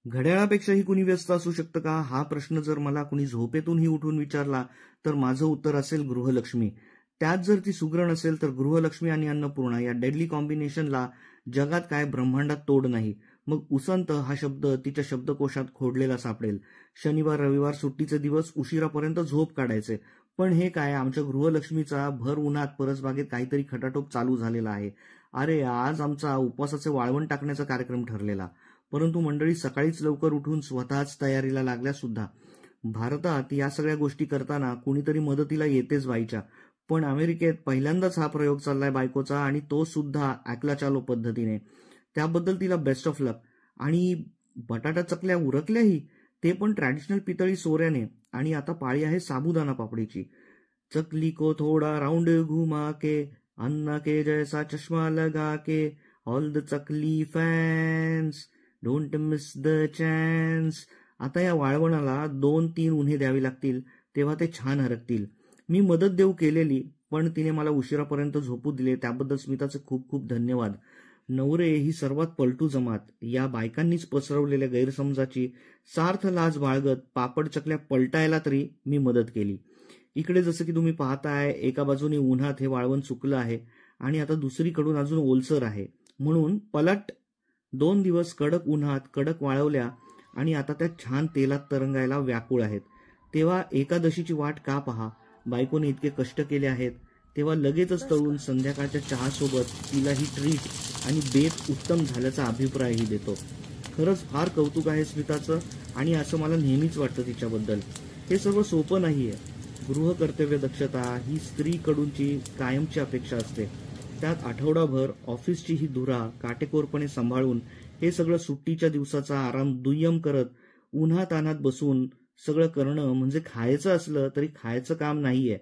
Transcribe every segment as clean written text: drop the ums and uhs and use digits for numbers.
घड्याळापेक्षाही कुणी व्यस्त असू शकतं का? हा प्रश्न जर मला कुणी झोपेतूनही उठून विचारला तर माझं उत्तर असेल गृहलक्ष्मी. त्यात जर ती सुगरण असेल तर गृहलक्ष्मी आणि अन्नपूर्णा या डेडली कॉम्बिनेशनला जगात काय ब्रह्मांडात तोड नाही. मग उसंत हा शब्द तिच्या शब्दकोशात खोडलेला सापडेल. शनिवार रविवार सुट्टीचे दिवस उशिरापर्यंत झोप काढायचे. पण हे काय, आमच्या गृहलक्ष्मीचा भर उन्हात परसबागेत काहीतरी खटाटोप चालू झालेला आहे. अरे आज आमचा उपवासाचे वाळवण टाकण्याचा कार्यक्रम ठरलेला. परंतु मंडळी सकाळीच लवकर उठून स्वतःच तयारीला लागल्या सुद्धा. भारतात या सगळ्या गोष्टी करताना कुणीतरी मदतीला येतेच बाईच्या. पण अमेरिकेत पहिल्यांदाच हा प्रयोग चाललाय बायकोचा, आणि तो सुद्धा ॲक्ला चालो पद्धतीने. त्याबद्दल तिला बेस्ट ऑफ लक. आणि बटाटा चकल्या उरकल्याही, ते पण ट्रॅडिशनल पितळी सोऱ्याने. आणि आता पाळी आहे साबुदाणा पापडीची. चकली को थोडा राउंड घुमा के, अन्ना के जैसा चष्मा लगा के, all the chakli fans don't miss the chance. आता या वाळवणाला 2-3 उन्हे द्यावी लागतील, तेव्हा ते छान हरकतील. मी मदत देऊ केलेली, पण तिने मला उशिरापर्यंत झोपू दिले, त्याबद्दल स्मिताचे खूप खूप धन्यवाद. नवरे ही सर्वात पलटू जमात. या बायकांनीच पसरवलेल्या गैरसमजाची सार्थ लाज बाळगत पापड चकल्या पलटायला तरी मी मदत केली. इकडे जसं की तुम्ही पाहताय, एका बाजूने उन्हात हे वाळवण सुकलं आहे आणि आता दुसरीकडून अजून ओलसर आहे. म्हणून पलट 2 दिवस कडक उन्हात कडक वाळवल्या आणि आता त्या छान तेलात तरंगायला व्याकुळ आहेत. तेव्हा एकादशीची वाट का पहा. बायकोने इतके कष्ट केले आहेत, तेव्हा लगेचच तळून संध्याकाळच्या चहासोबत तिला ही ट्रीट आणि बेत उत्तम झाल्याचा अभिप्रायही देतो. खरंच फार कौतुक आहे स्मिताचं, आणि असं मला नेहमीच वाटतं तिच्याबद्दल. हे सर्व सोपं नाहीये. गृहकर्तव्य दक्षता ही स्त्रीकडूनची कायमची अपेक्षा असते. त्यात आठवडाभर ऑफिसची ही धुरा काटेकोरपणे सांभाळून हे सगळं सुट्टीच्या दिवसाचा आराम दुय्यम करत उन्हातान्हात बसून सगळं करणं म्हणजे खायचं असलं तरी खायचं काम नाहीये.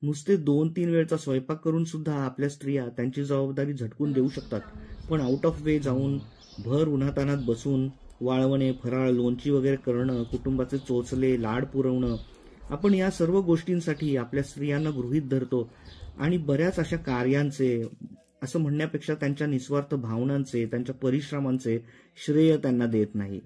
नुसते 2-3 वेळचा स्वयंपाक करून सुद्धा आपल्या स्त्रिया त्यांची जबाबदारी झटकून देऊ शकतात. पण आउट ऑफ वे जाऊन भर उन्हातान्हात बसून वाळवणे, फराळ, लोणची वगैरे करणं, कुटुंबाचे चोचले, लाड पुरवणं, आपण या सर्व गोष्टींसाठी आपल्या स्त्रियांना गृहीत धरतो आणि बऱ्याच अशा कार्यांचे, असं म्हणण्यापेक्षा त्यांच्या निस्वार्थ भावनांचे, त्यांच्या परिश्रमांचे श्रेय त्यांना देत नाही.